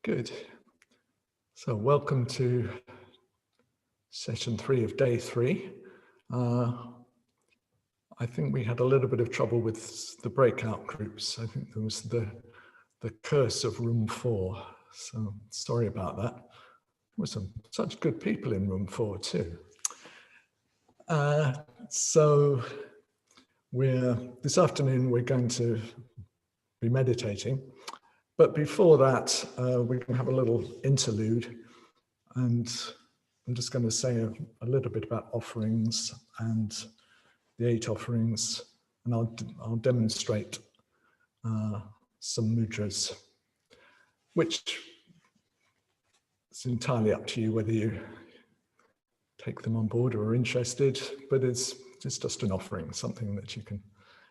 Good. So welcome to session 3 of day 3. I think we had a little bit of trouble with the breakout groups. I think there was the curse of room 4. So sorry about that. There were such good people in room 4 too. So this afternoon we're going to be meditating. But before that, we can have a little interlude, and I'm just going to say a little bit about offerings and the 8 offerings, and I'll demonstrate some mudras, which is entirely up to you whether you take them on board or are interested, but it's just an offering, something that you can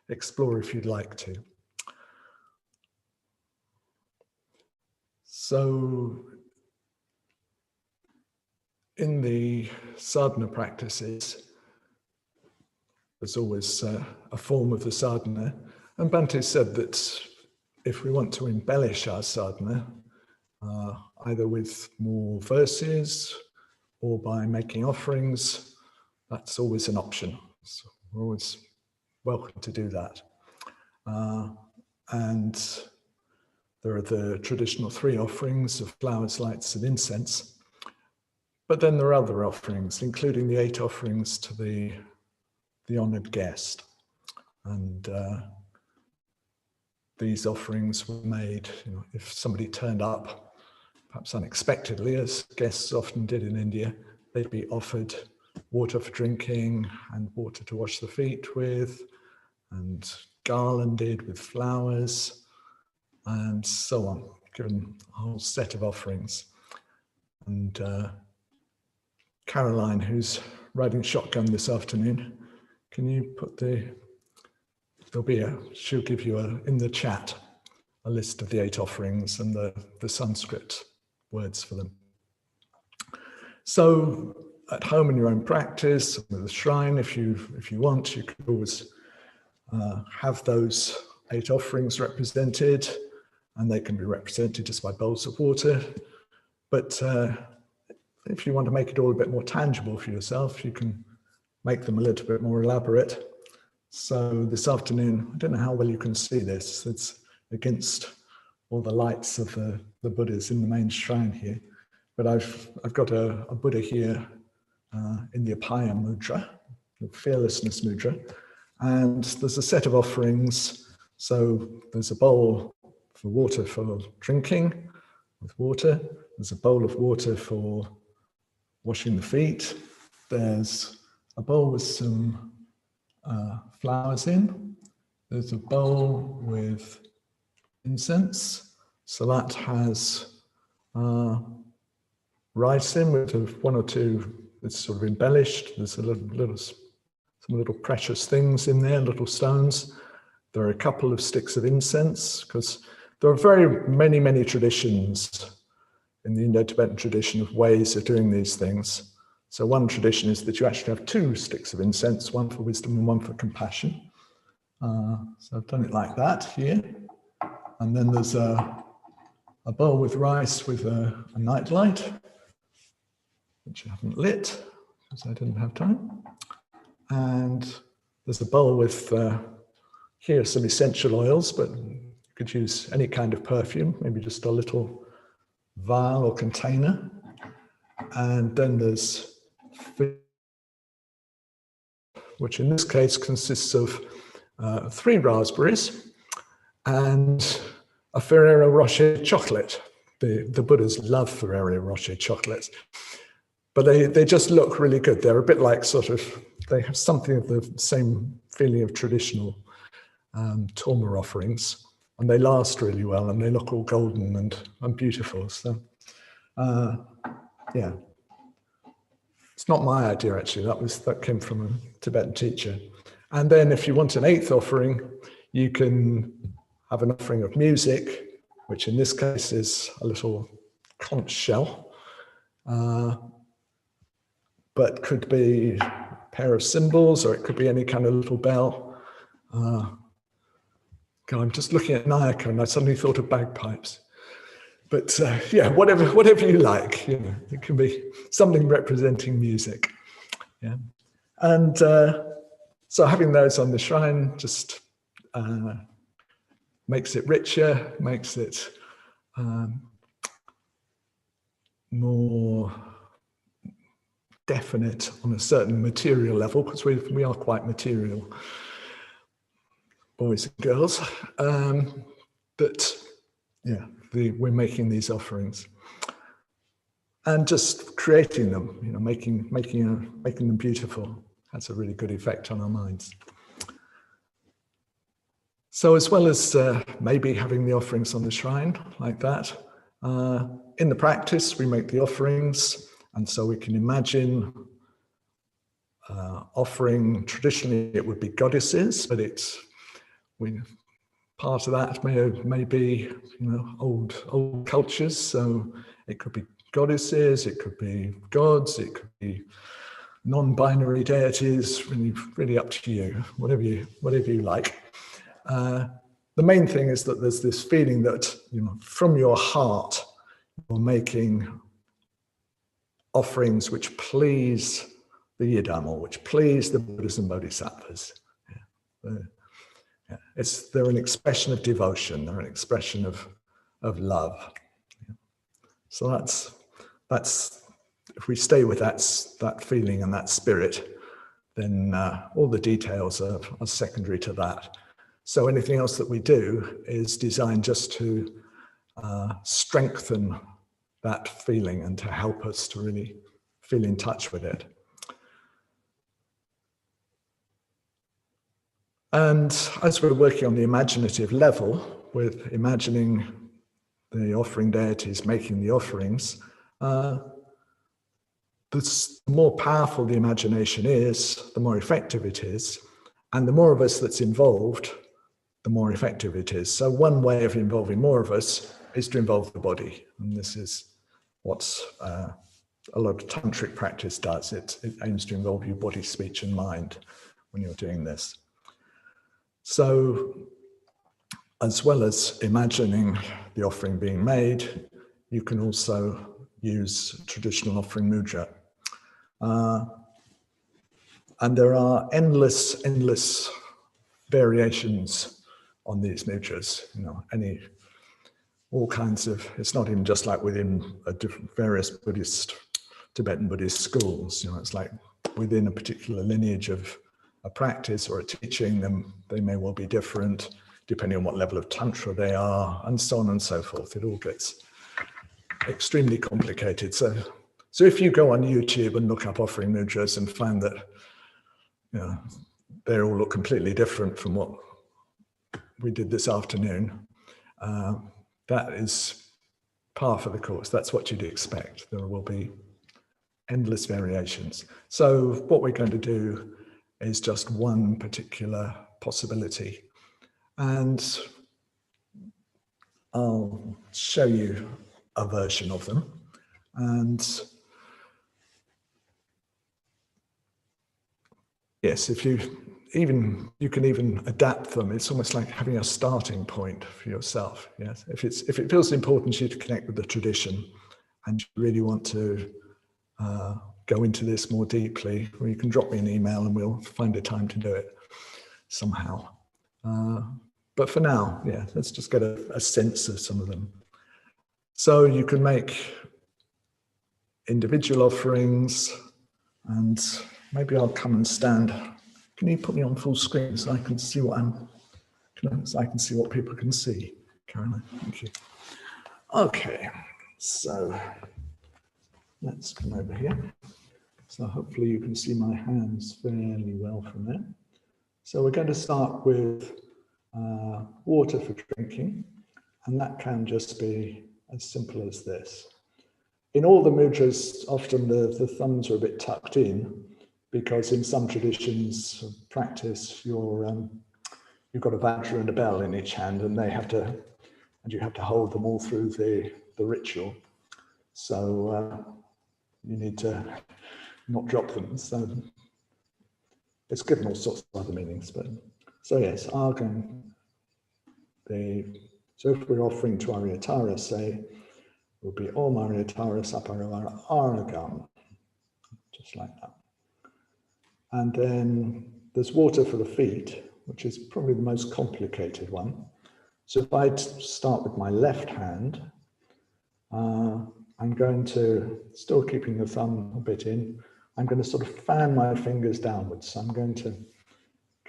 explore if you'd like to. So, in the sadhana practices, there's always a form of the sadhana, and Bhante said that if we want to embellish our sadhana, either with more verses or by making offerings, that's always an option. So we're always welcome to do that. And there are the traditional 3 offerings of flowers, lights, and incense. But then there are other offerings, including the 8 offerings to the honored guest. And these offerings were made, if somebody turned up, perhaps unexpectedly, as guests often did in India, they'd be offered water for drinking and water to wash the feet with, and garlanded with flowers, and so on, given a whole set of offerings. And Caroline, who's riding shotgun this afternoon, can you put she'll give you in the chat a list of the 8 offerings and the Sanskrit words for them. So at home in your own practice, with a shrine, if you want, you could always have those 8 offerings represented, and they can be represented just by bowls of water. But if you want to make it all a bit more tangible for yourself, you can make them a little bit more elaborate. So this afternoon, I don't know how well you can see this, it's against all the lights of the Buddhas in the main shrine here. But I've got a Buddha here in the ARGHAM mudra, the fearlessness mudra, and there's a set of offerings. So there's a bowl for water for drinking with water. There's a bowl of water for washing the feet. There's a bowl with some flowers in. There's a bowl with incense. So that has rice in with 1 or 2. It's sort of embellished. There's some little precious things in there, little stones. There are a couple of sticks of incense, because there are very many traditions in the Indo-Tibetan tradition of ways of doing these things. So one tradition is that you actually have 2 sticks of incense, one for wisdom and one for compassion. So I've done it like that here. And then there's a bowl with rice with a night light, which I haven't lit because I didn't have time. And there's a bowl with here some essential oils, but you could use any kind of perfume, maybe just a little vial or container. And then there's food, which in this case consists of 3 raspberries and a Ferrero Rocher chocolate. The Buddhas love Ferrero Rocher chocolates, but they just look really good. They're a bit like they have something of the same feeling of traditional Torma offerings, and they last really well, and they look all golden and beautiful. So, yeah. It's not my idea, actually. That came from a Tibetan teacher. And then if you want an 8th offering, you can have an offering of music, which in this case is a little conch shell, but could be a pair of cymbals, or it could be any kind of little bell. God, I'm just looking at Nayaka and I suddenly thought of bagpipes. But yeah, whatever you like, you know, it can be something representing music. Yeah, and so having those on the shrine just makes it richer, makes it more definite on a certain material level, because we are quite material boys and girls. But yeah, we're making these offerings and just creating them, you know, making them beautiful has a really good effect on our minds. So as well as maybe having the offerings on the shrine like that, in the practice we make the offerings, and so we can imagine offering. Traditionally it would be goddesses, but part of that may be, you know, old cultures. So it could be goddesses, it could be gods, it could be non-binary deities. Really up to you, whatever you like. The main thing is that there's this feeling that, you know, from your heart you're making offerings which please the Yidam, or which please the Buddhas and Bodhisattvas. Yeah. They're an expression of devotion, they're an expression of love. Yeah. So that's if we stay with that feeling and that spirit, then all the details are secondary to that. So anything else that we do is designed just to strengthen that feeling and to help us to really feel in touch with it. And as we're working on the imaginative level, with imagining the offering deities making the offerings, the more powerful the imagination is, the more effective it is. And the more of us that's involved, the more effective it is. So one way of involving more of us is to involve the body. And this is what a lot of tantric practice does. It aims to involve your body, speech, and mind when you're doing this. So as well as imagining the offering being made, you can also use traditional offering mudra. And there are endless variations on these mudras, you know, all kinds of, it's not even just like within various Tibetan Buddhist schools, you know, it's like within a particular lineage of a practice or a teaching, then they may well be different depending on what level of tantra they are, and so on and so forth. It all gets extremely complicated. So if you go on YouTube and look up offering mudras and find that, you know, they all look completely different from what we did this afternoon, that is par for the course. That's what you'd expect. There will be endless variations. So what we're going to do is just one particular possibility. And I'll show you a version of them. And yes, you can even adapt them. It's almost like having a starting point for yourself. Yes, if it feels important to you to connect with the tradition, and you really want to go into this more deeply, well, you can drop me an email and we'll find a time to do it somehow. But for now, yeah, let's just get a sense of some of them. So you can make individual offerings, and maybe I'll come and stand. Can you put me on full screen so I can see so I can see what people can see? Caroline, thank you. Okay, so let's come over here. So hopefully you can see my hands fairly well from there. So we're going to start with water for drinking, and that can just be as simple as this. In all the mudras, often the thumbs are a bit tucked in, because in some traditions of practice, you've got a vajra and a bell in each hand, and you have to hold them all through the ritual. So you need to not drop them. So it's given all sorts of other meanings, but so yes, ARGHAM. So if we're offering to Aryatara, say, will be Om Aryatara Saparavara ARGHAM, just like that. And then there's water for the feet, which is probably the most complicated one. So if I start with my left hand, I'm going to, still keeping the thumb a bit in, I'm going to sort of fan my fingers downwards. So I'm going to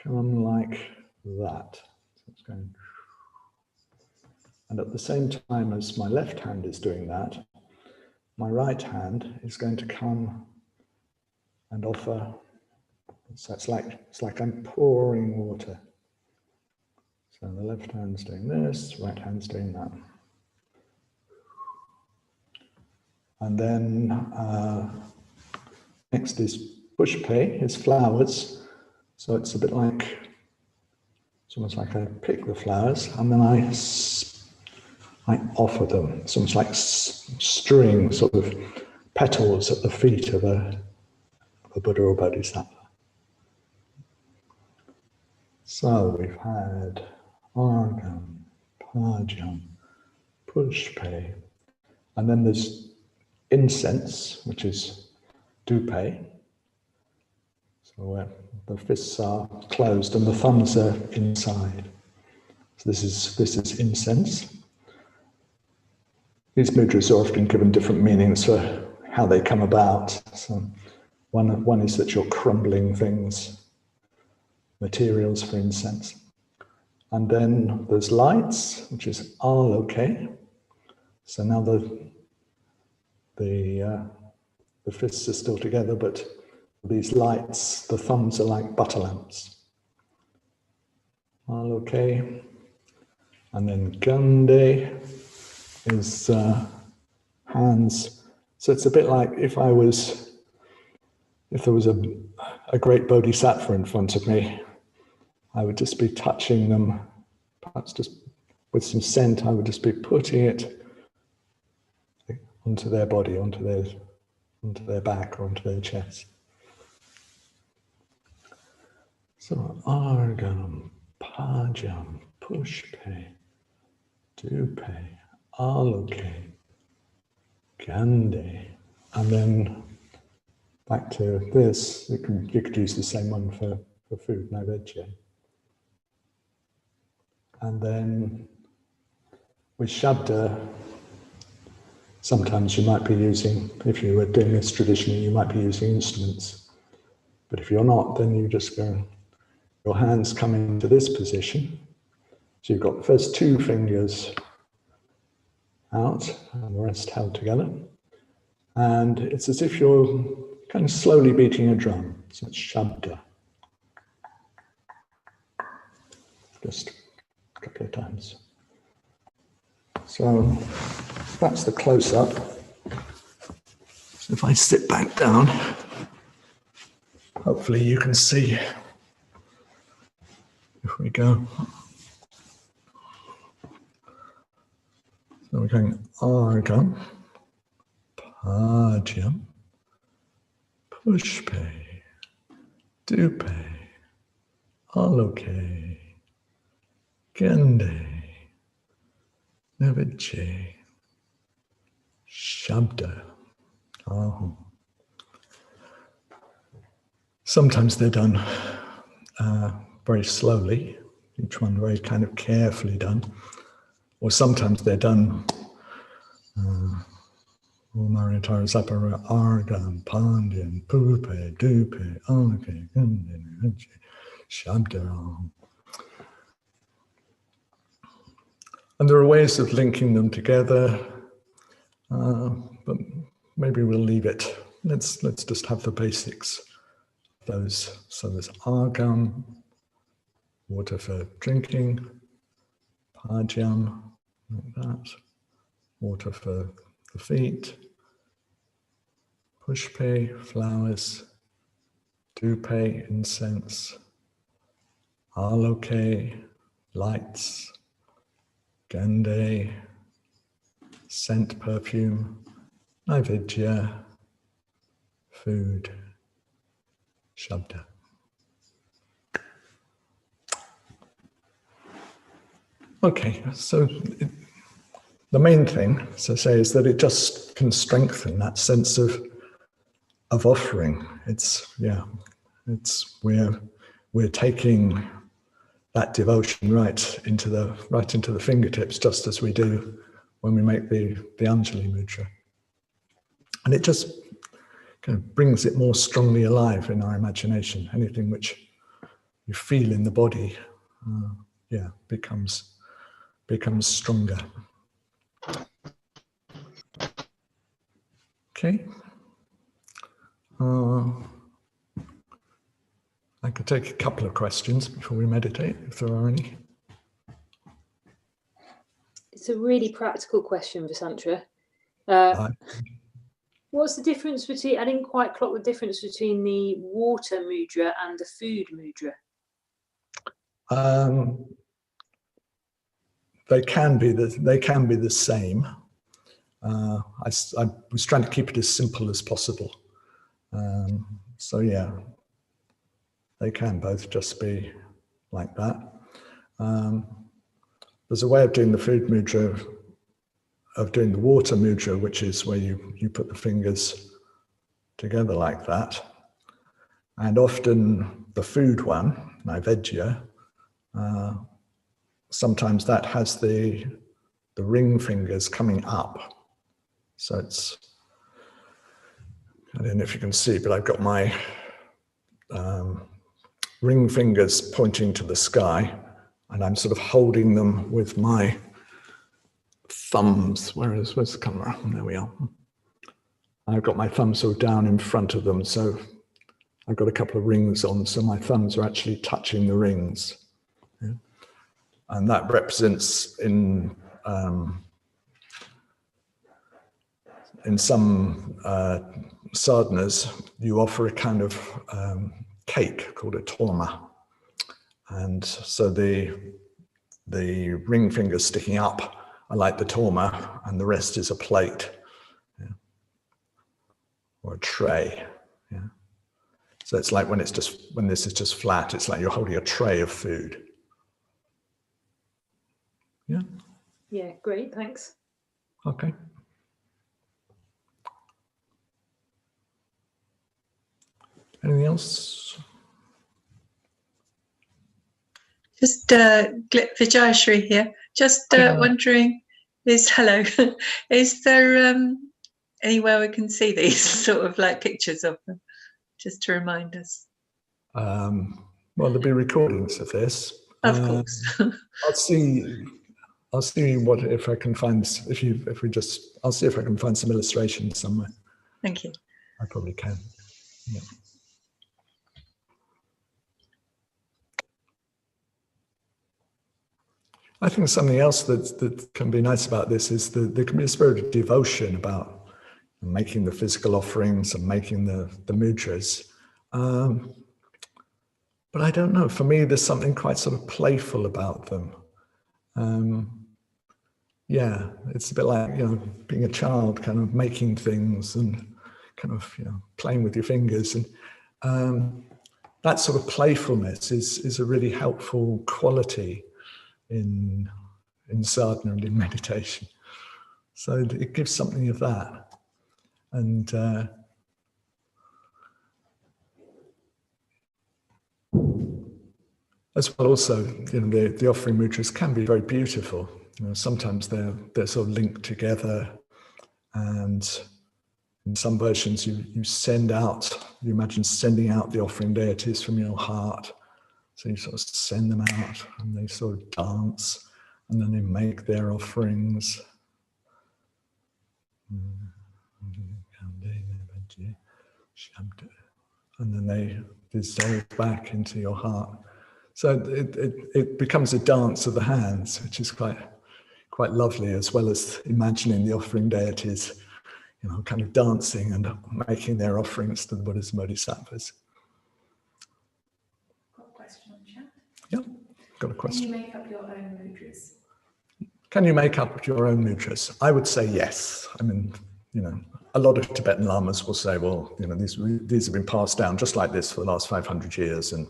come like that. So it's going, and at the same time as my left hand is doing that, my right hand is going to come and offer. So it's like I'm pouring water. So the left hand's doing this, right hand's doing that. And then next is PUSHPE, is flowers. So it's a bit like, it's almost like I pick the flowers and then I offer them. It's almost like strewing sort of petals at the feet of a Buddha or Bodhisattva. So we've had ARGHAM, PADYAM, PUSHPE, and then there's Incense, which is DHUPE. So the fists are closed and the thumbs are inside. So this is Incense. These mudras are often given different meanings for how they come about. So one is that you're crumbling things, materials for incense. And then there's lights, which is ALOKE. So now the fists are still together, but these lights, the thumbs are like butter lamps. ALOKE. And then GANDHE is hands. So it's a bit like if there was a great bodhisattva in front of me, I would just be touching them, perhaps just with some scent, I would just be putting it onto their body, onto their back or onto their chest. So ARGHAM, PADYAM, PUSHPE, DHUPE, ALOKE, GANDHE, and then back to this, you could use the same one for food, NAIVEDYA. And then with SHABDA, sometimes you might be using, if you were doing this traditionally, you might be using instruments. But if you're not, then you just go, your hands come into this position. So you've got the first two fingers out and the rest held together. And it's as if you're kind of slowly beating a drum. So it's SHABDA. Just a couple of times. So that's the close-up. So if I sit back down, hopefully you can see. If we go. So we're going ARGHAM, PADYAM, PUSHPE, DHUPE, ALOKE, GANDHE, NAIVEDYA, SHABDA. Sometimes they're done very slowly, each one very kind of carefully done, or sometimes they're done Om Aryatara Saparavara ARGHAM, PADYAM, PUSHPE, DHUPE, ALOKE, GANDHE, NAIVEDYA, SHABDA. And there are ways of linking them together, but maybe we'll leave it. Let's just have the basics of those. So there's ARGHAM, water for drinking, PADYAM, like that, water for the feet, PUSHPE, flowers, DHUPE, incense, ALOKE, lights, GANDHE, scent, perfume, NAIVEDYA, food, SHABDA. Okay, so the main thing, as I say, is that it just can strengthen that sense of offering. It's, yeah, it's we're taking that devotion right into the fingertips, just as we do when we make the Anjali mudra. And it just kind of brings it more strongly alive in our imagination. Anything which you feel in the body, yeah, becomes stronger. Okay. I could take a couple of questions before we meditate, if there are any. It's a really practical question, Vessantara. What's the difference between, I didn't quite clock the difference between the water mudra and the food mudra. They can be the same. I was trying to keep it as simple as possible. So yeah, they can both just be like that. There's a way of doing the food mudra, of doing the water mudra, which is where you put the fingers together like that. And often the food one, NAIVEDYA, sometimes that has the ring fingers coming up. So it's, I don't know if you can see, but I've got my ring fingers pointing to the sky, and I'm sort of holding them with my thumbs. Where's the camera? There we are. I've got my thumbs sort of down in front of them, so I've got a couple of rings on, so my thumbs are actually touching the rings. Yeah. And that represents in some sadhanas, you offer a kind of cake called a tolma. And so the ring fingers sticking up are like the tolma, and the rest is a plate, yeah, or a tray. Yeah. So it's like when this is just flat, it's like you're holding a tray of food. Yeah. Yeah, great, thanks. Okay. Anything else? Just Vijayashri here. Just wondering, is there anywhere we can see these sort of like pictures of them, just to remind us? Well, there'll be recordings of this. Of course. I'll see what if I can find. I'll see if I can find some illustrations somewhere. Thank you. I probably can. Yeah. I think something else that can be nice about this is that there can be a spirit of devotion about making the physical offerings and making the mudras. But I don't know, for me, there's something quite sort of playful about them. Yeah, it's a bit like, being a child, kind of making things and kind of, playing with your fingers. And that sort of playfulness is a really helpful quality in sadhana and in meditation. So it gives something of that. And as well also, the offering mudras can be very beautiful. Sometimes they're sort of linked together, and in some versions you imagine sending out the offering deities from your heart. So you sort of send them out and they sort of dance and then they make their offerings. And then they dissolve back into your heart. So it becomes a dance of the hands, which is quite lovely, as well as imagining the offering deities, kind of dancing and making their offerings to the Buddhas and Bodhisattvas. Yeah, got a question. Can you make up your own mudras? Can you make up your own mudras? I would say yes. I mean, a lot of Tibetan lamas will say, well, these have been passed down just like this for the last 500 years. And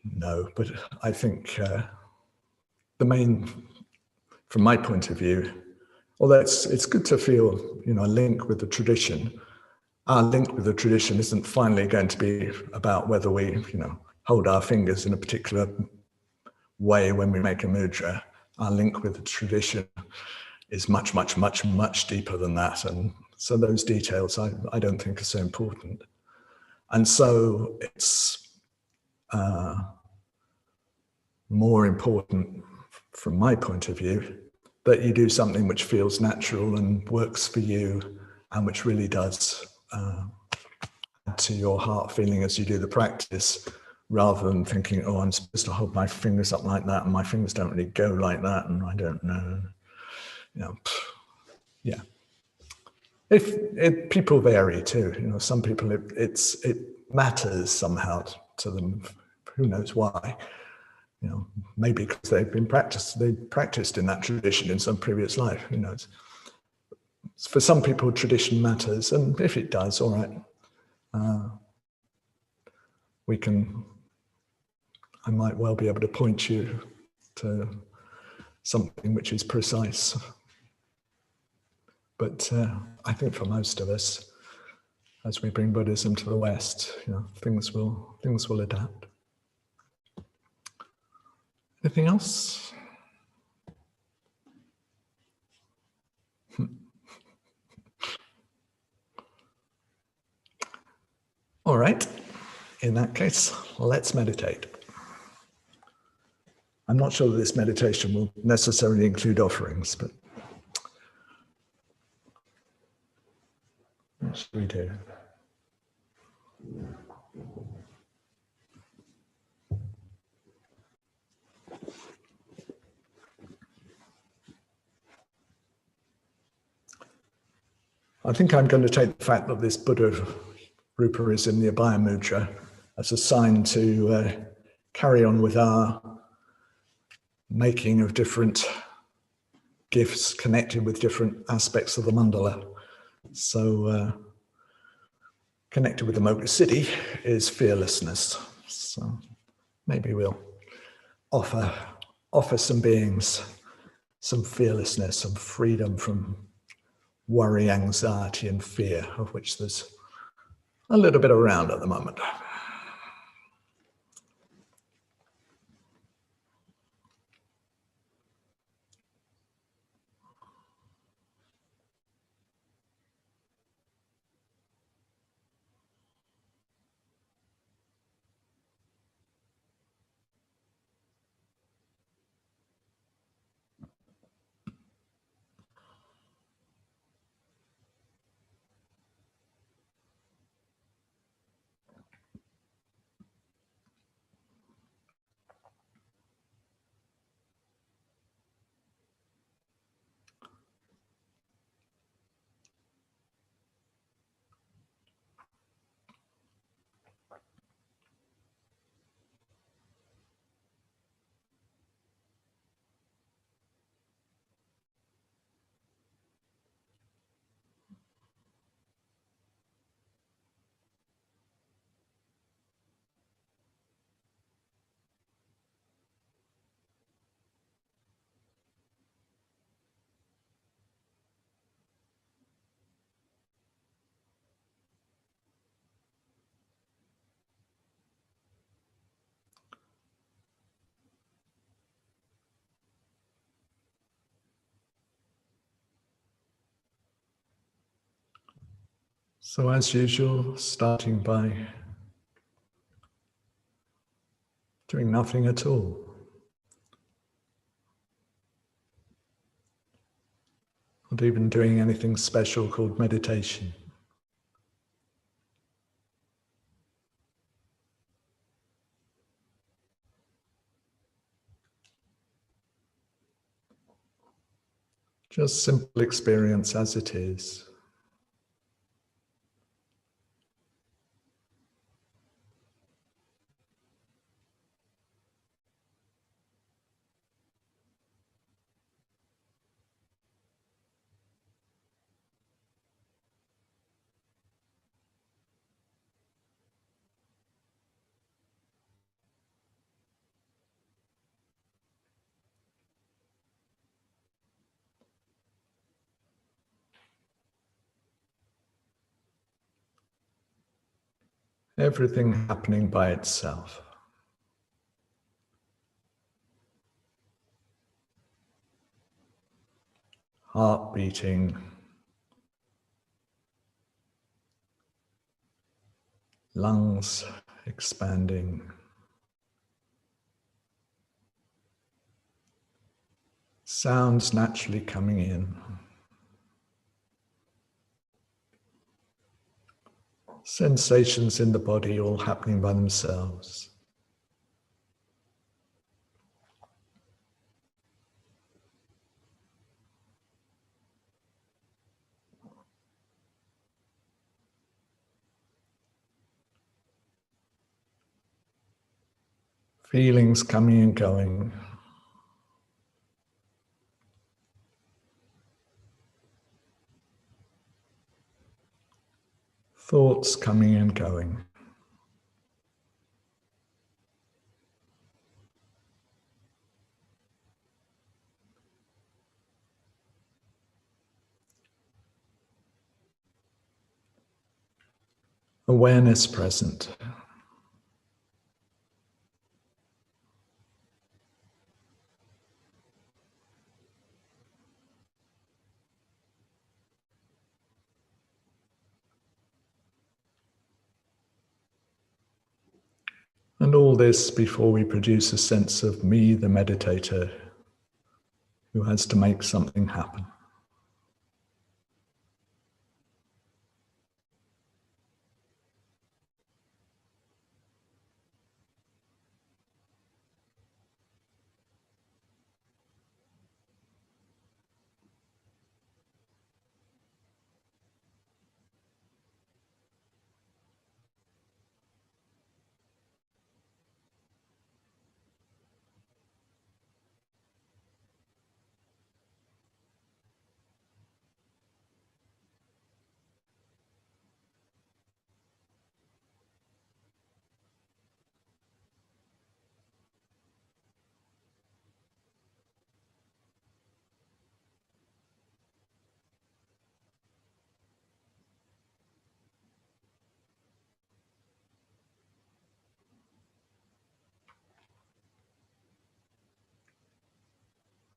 no, but I think from my point of view, although it's good to feel, you know, a link with the tradition, our link with the tradition isn't finally going to be about whether we, you know, hold our fingers in a particular way when we make a mudra. Our link with the tradition is much, much, much, much deeper than that. And so those details I don't think are so important. And so it's more important from my point of view that you do something which feels natural and works for you and which really does add to your heart feeling as you do the practice, rather than thinking, oh, I'm supposed to hold my fingers up like that and my fingers don't really go like that and I don't know. You know, yeah. If people vary too, you know, some people it matters somehow to them, who knows why. You know, maybe because they practiced in that tradition in some previous life, who knows. For some people, tradition matters, and if it does, all right, I might well be able to point you to something which is precise. But I think for most of us, as we bring Buddhism to the West, you know, things will adapt. Anything else? All right. In that case, let's meditate. I'm not sure that this meditation will necessarily include offerings, but what should we do? I think I'm going to take the fact that this Buddha Rupa is in the Abhaya Mudra as a sign to carry on with our making of different gifts connected with different aspects of the mandala. So connected with the Mocha City is fearlessness. So maybe we'll offer some beings some fearlessness, some freedom from worry, anxiety, and fear, of which there's a little bit around at the moment. So as usual, starting by doing nothing at all. Not even doing anything special called meditation. Just simple experience as it is. Everything happening by itself. Heart beating, lungs expanding, sounds naturally coming in, sensations in the body all happening by themselves. Feelings coming and going. Thoughts coming and going. Awareness present. And all this before we produce a sense of me, the meditator, who has to make something happen.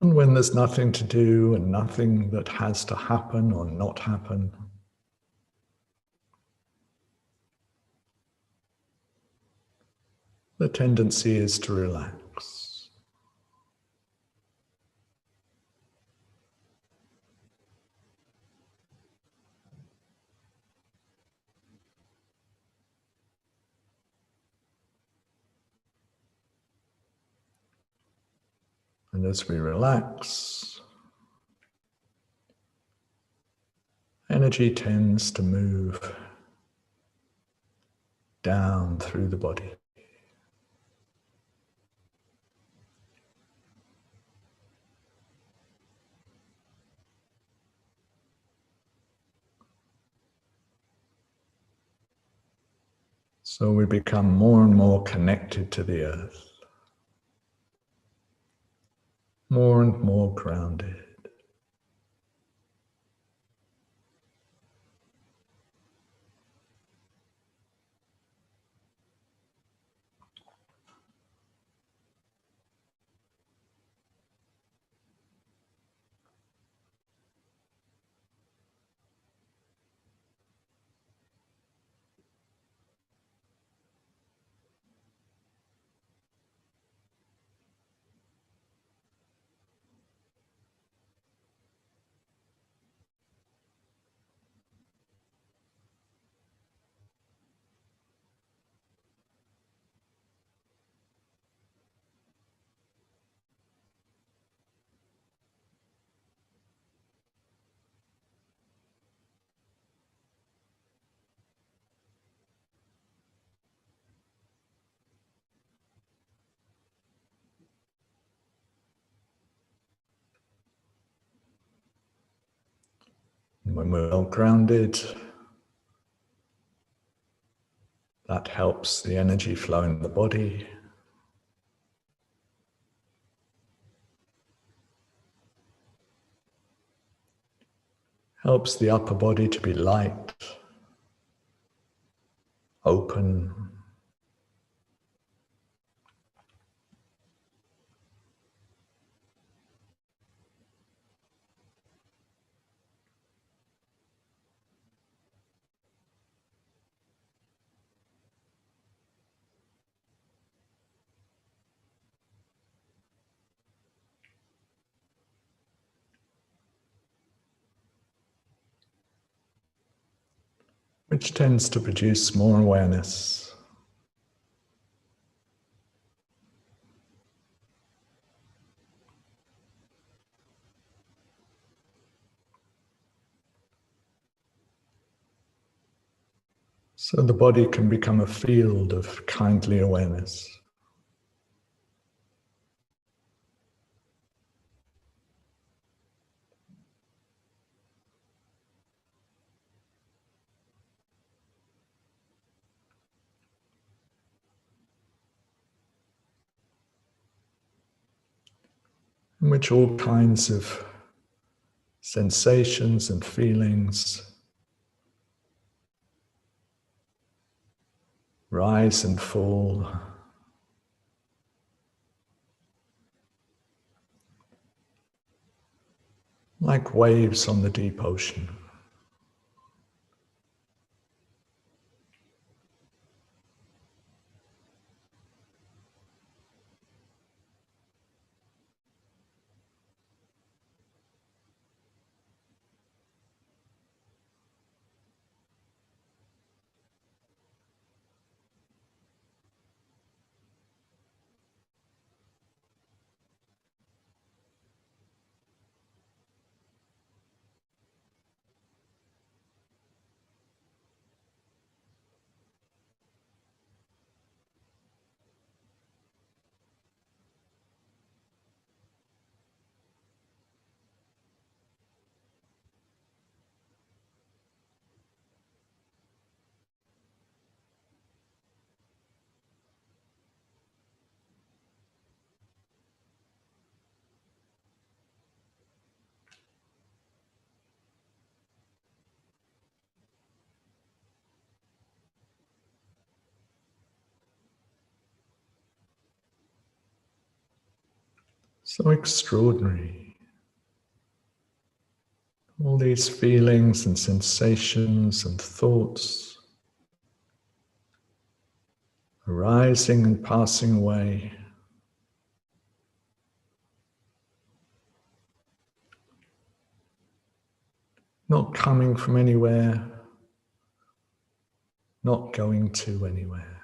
And when there's nothing to do and nothing that has to happen or not happen, the tendency is to relax. And as we relax, energy tends to move down through the body. So we become more and more connected to the earth, more and more grounded. When we're well grounded, that helps the energy flow in the body. Helps the upper body to be light, open. open. Which tends to produce more awareness. So the body can become a field of kindly awareness. In which all kinds of sensations and feelings rise and fall, like waves on the deep ocean. So extraordinary. All these feelings and sensations and thoughts arising and passing away. Not coming from anywhere, not going to anywhere.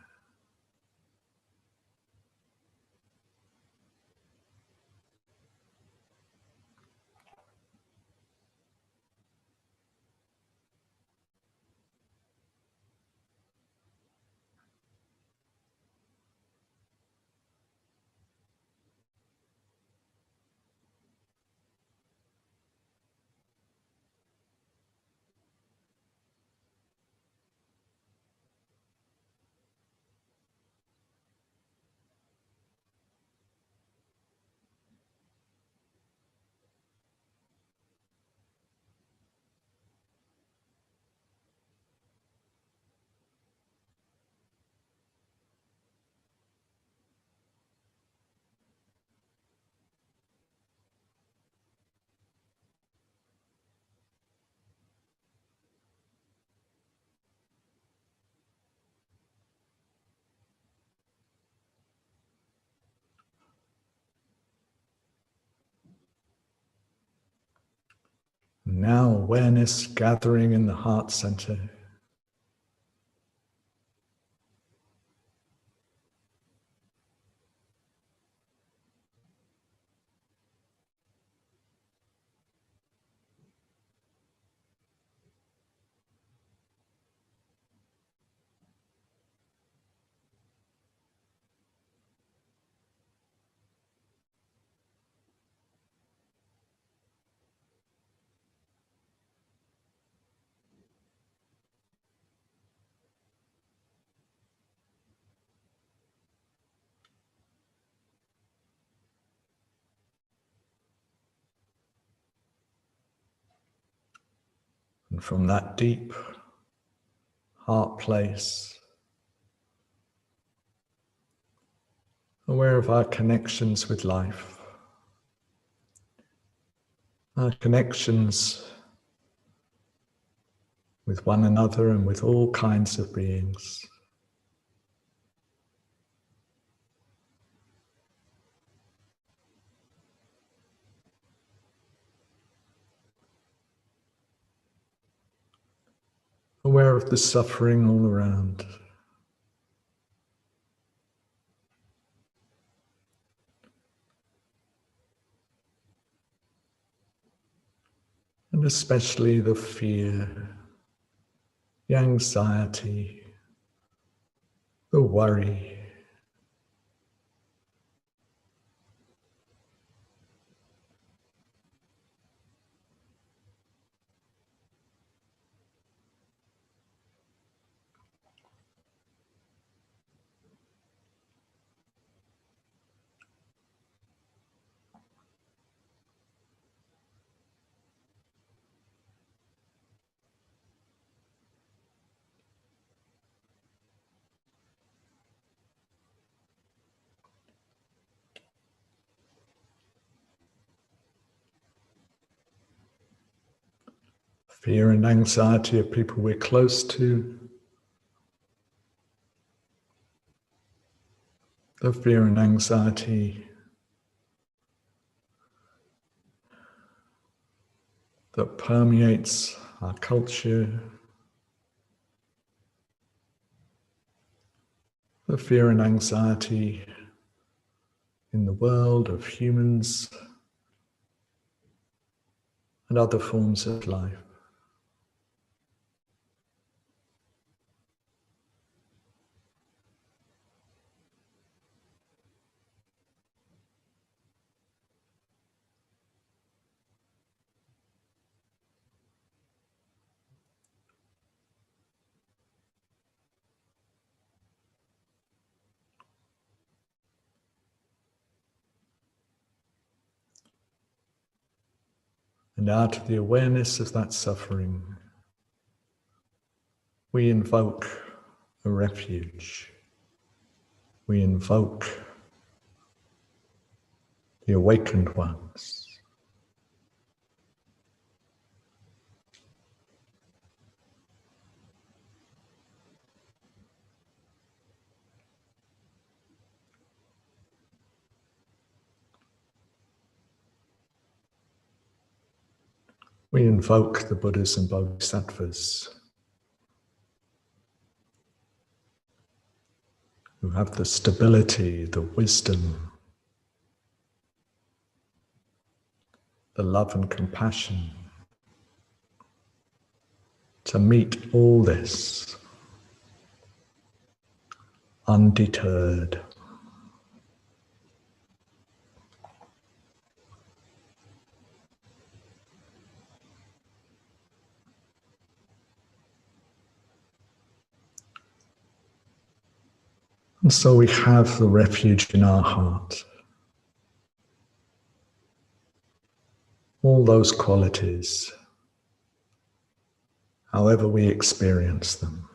Now awareness gathering in the heart center. And from that deep heart place, aware of our connections with life, our connections with one another and with all kinds of beings. Aware of the suffering all around. And especially the fear, the anxiety, the worry. Fear and anxiety of people we're close to. The fear and anxiety that permeates our culture. The fear and anxiety in the world of humans and other forms of life. And out of the awareness of that suffering, we invoke a refuge. We invoke the awakened ones. We invoke the Buddhas and Bodhisattvas who have the stability, the wisdom, the love and compassion to meet all this undeterred. And so we have the refuge in our heart. All those qualities, however we experience them.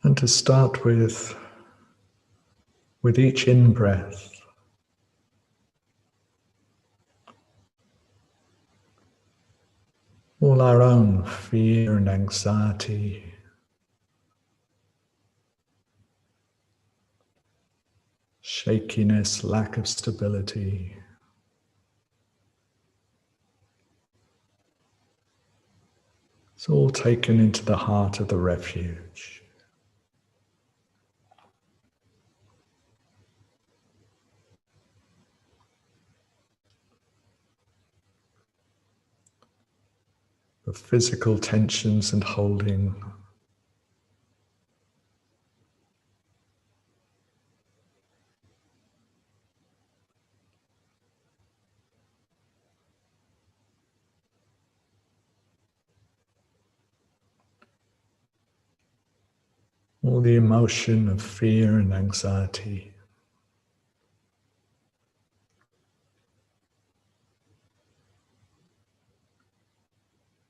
And to start with each in-breath, all our own fear and anxiety, shakiness, lack of stability. It's all taken into the heart of the refuge. The physical tensions and holding, all the emotion of fear and anxiety.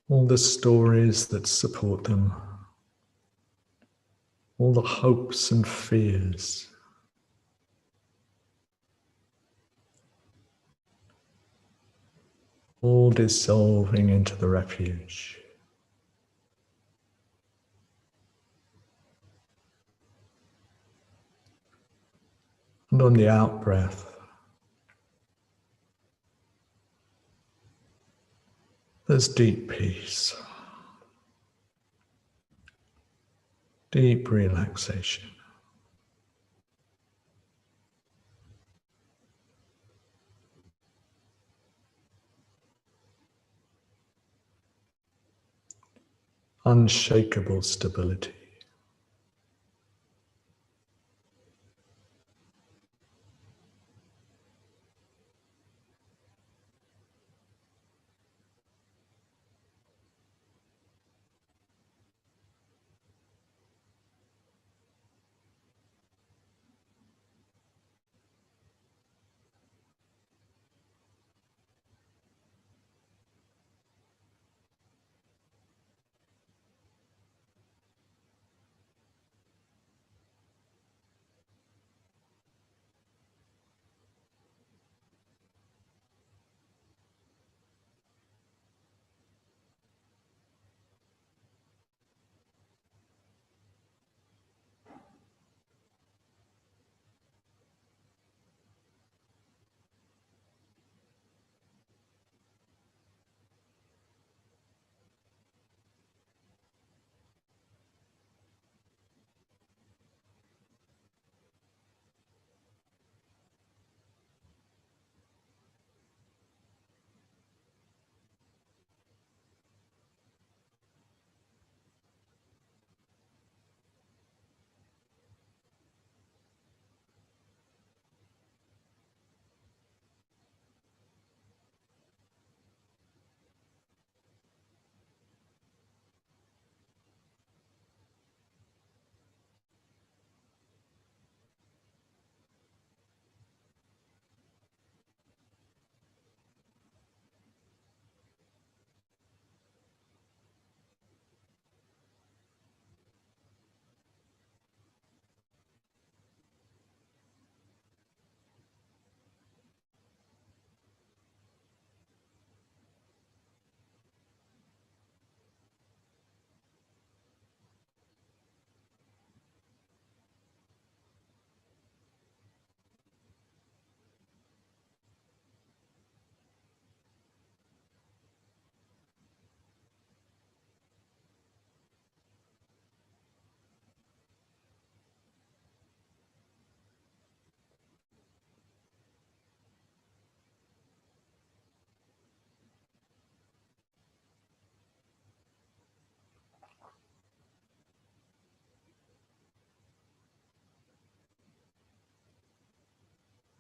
All the stories that support them, all the hopes and fears. All dissolving into the refuge. And on the out breath, there's deep peace, deep relaxation. Unshakable stability.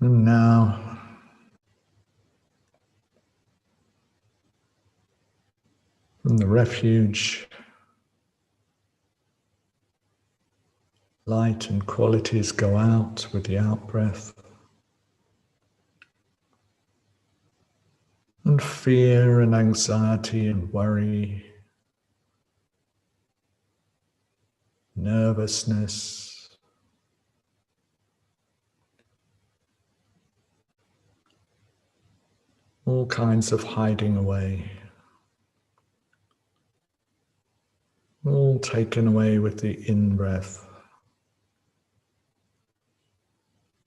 And now, from the refuge, light and qualities go out with the out-breath. And fear and anxiety and worry, nervousness, all kinds of hiding away, all taken away with the in-breath.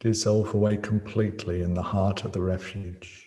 Dissolve away completely in the heart of the refuge.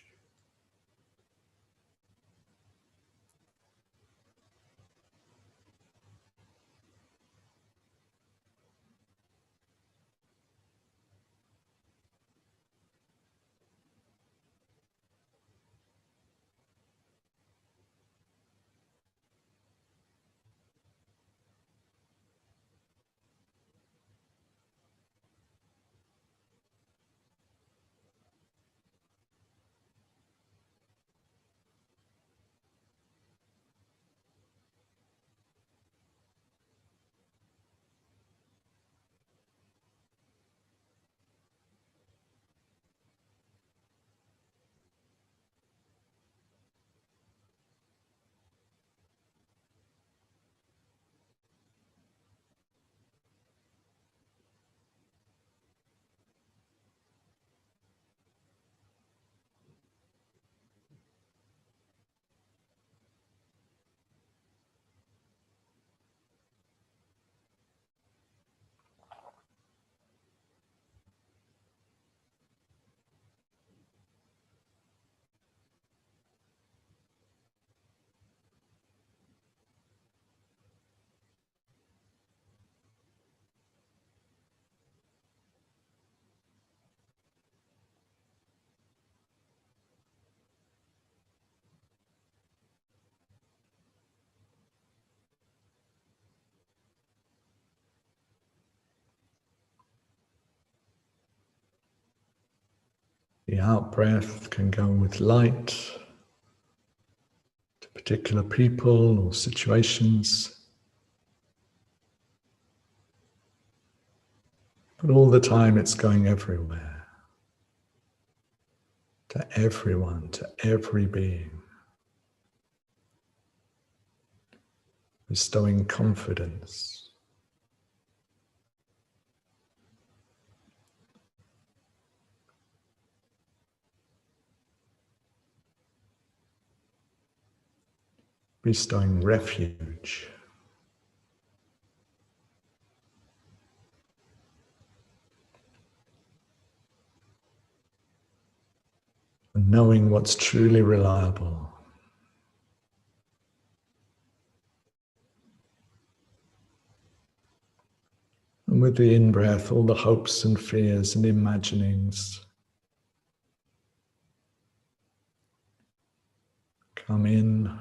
The out-breath can go with light to particular people or situations, but all the time it's going everywhere, to everyone, to every being, bestowing confidence. Bestowing refuge. And knowing what's truly reliable. And with the in-breath, all the hopes and fears and imaginings come in.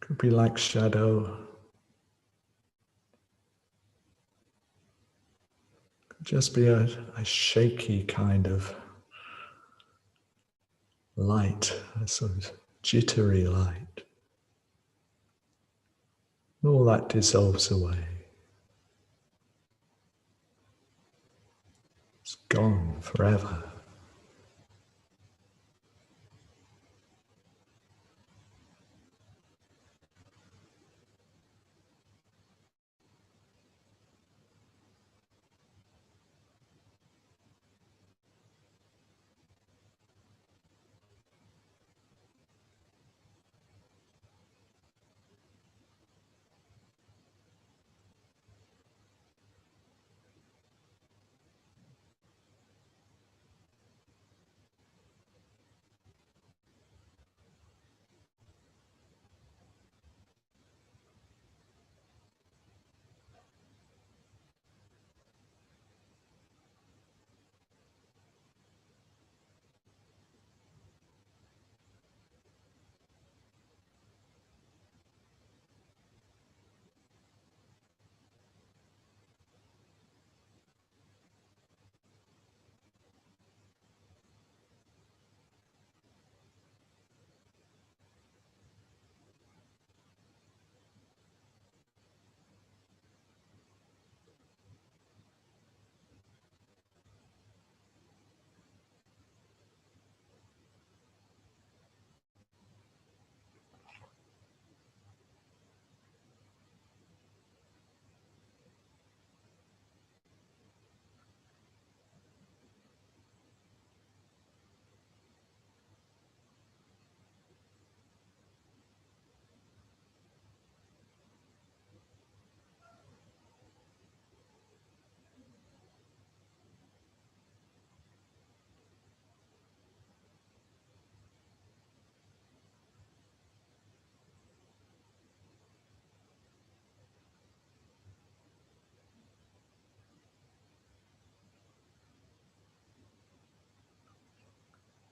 Could be like shadow. Could just be a shaky kind of light, a sort of jittery light. All that dissolves away. It's gone forever.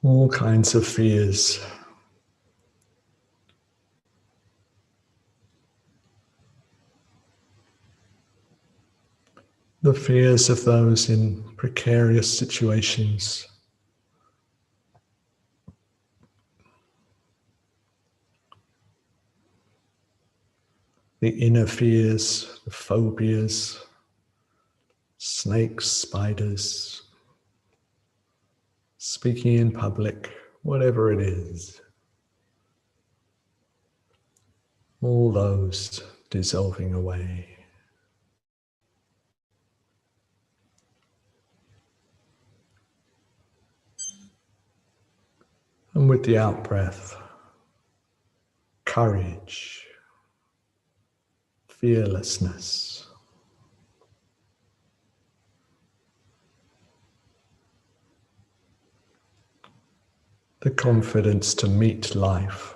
All kinds of fears. The fears of those in precarious situations. The inner fears, the phobias, snakes, spiders, speaking in public, whatever it is. All those dissolving away. And with the out-breath, courage, fearlessness. The confidence to meet life.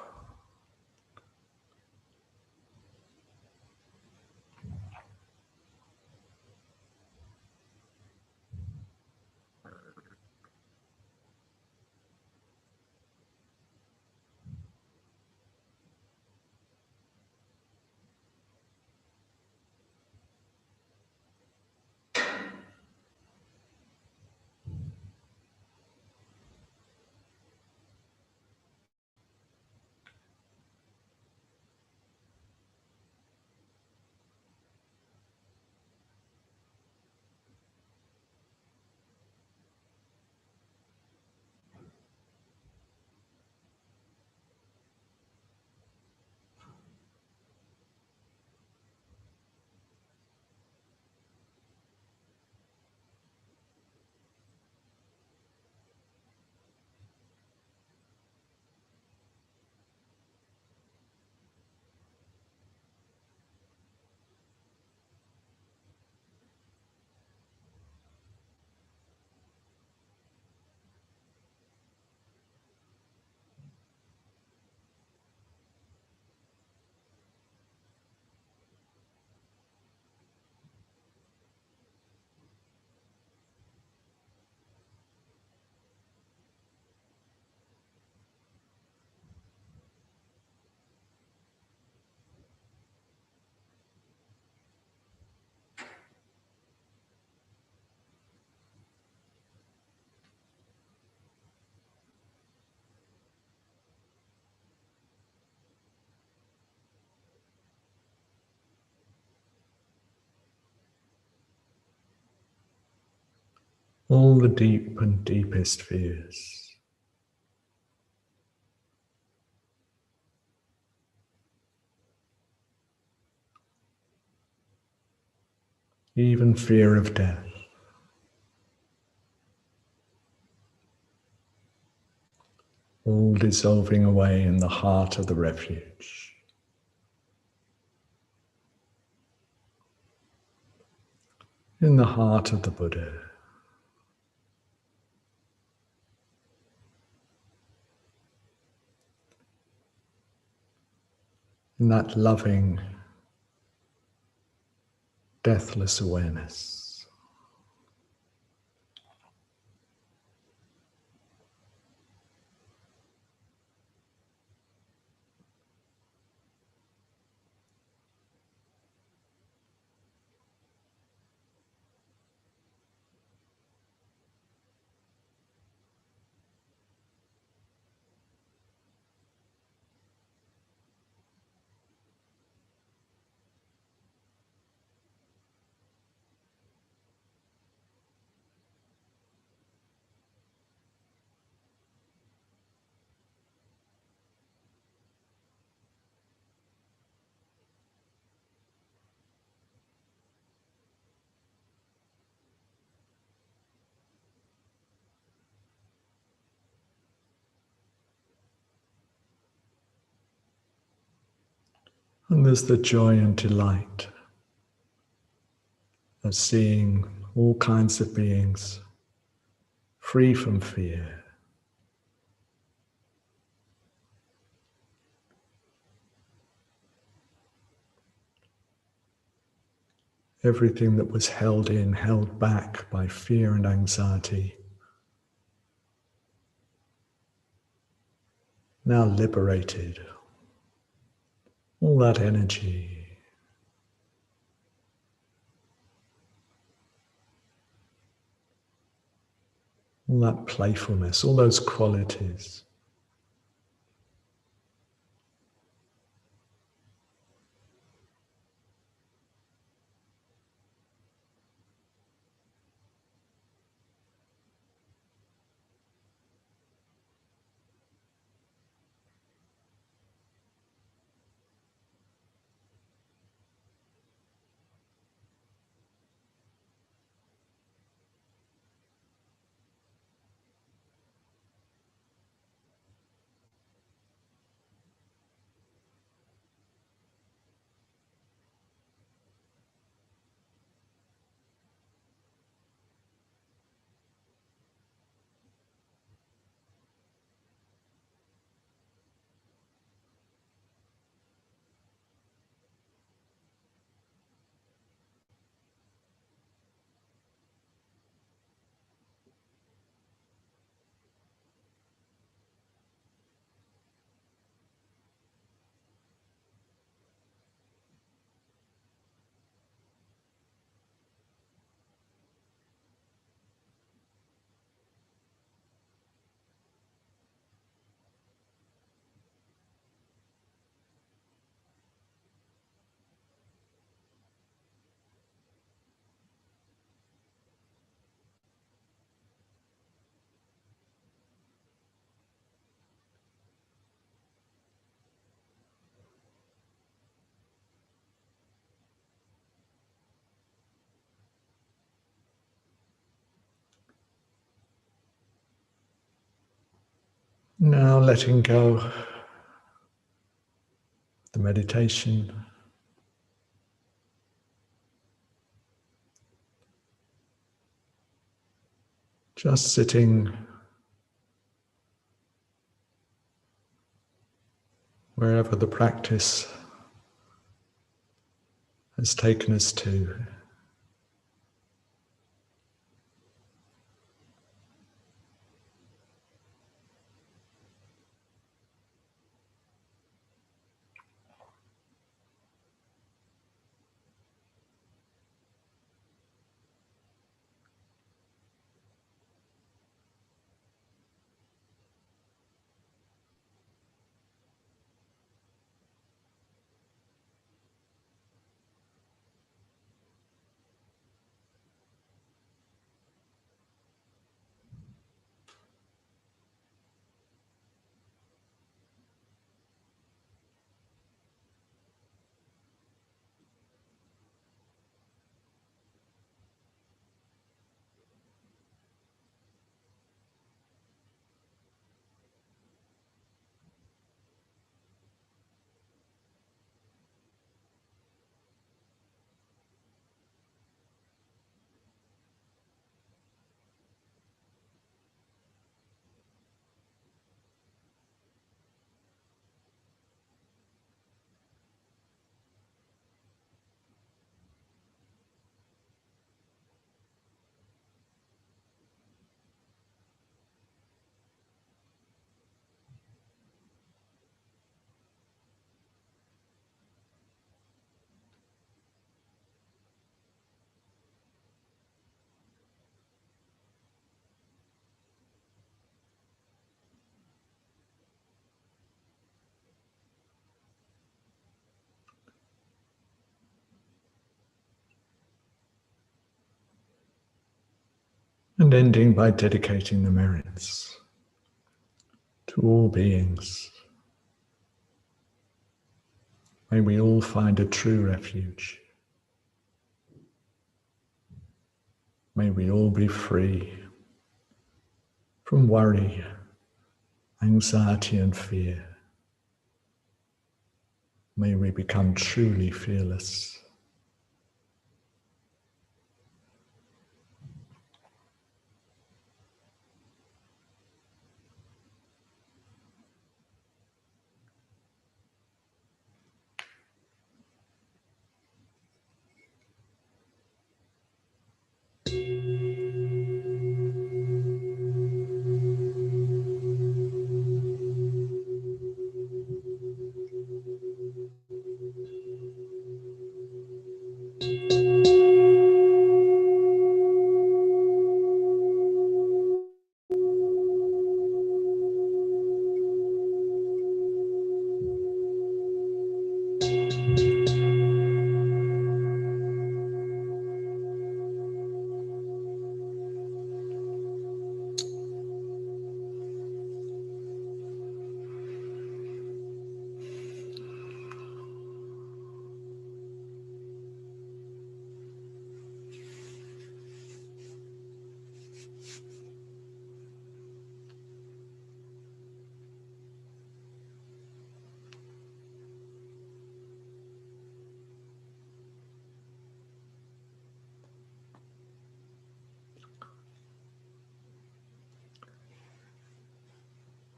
All the deep and deepest fears. Even fear of death. All dissolving away in the heart of the refuge. In the heart of the Buddha. In that loving, deathless awareness. And there's the joy and delight of seeing all kinds of beings free from fear. Everything that was held in, held back by fear and anxiety, now liberated. All that energy, all that playfulness, all those qualities. Now letting go the meditation, just sitting wherever the practice has taken us to. And ending by dedicating the merits to all beings. May we all find a true refuge. May we all be free from worry, anxiety and fear. May we become truly fearless.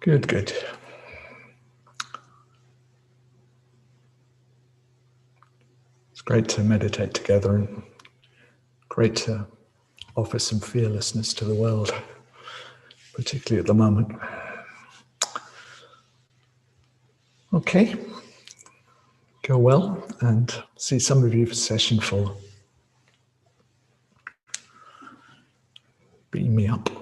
Good, good. It's great to meditate together and great to offer some fearlessness to the world, particularly at the moment. Okay, go well, and see some of you for session 4. Beam me up.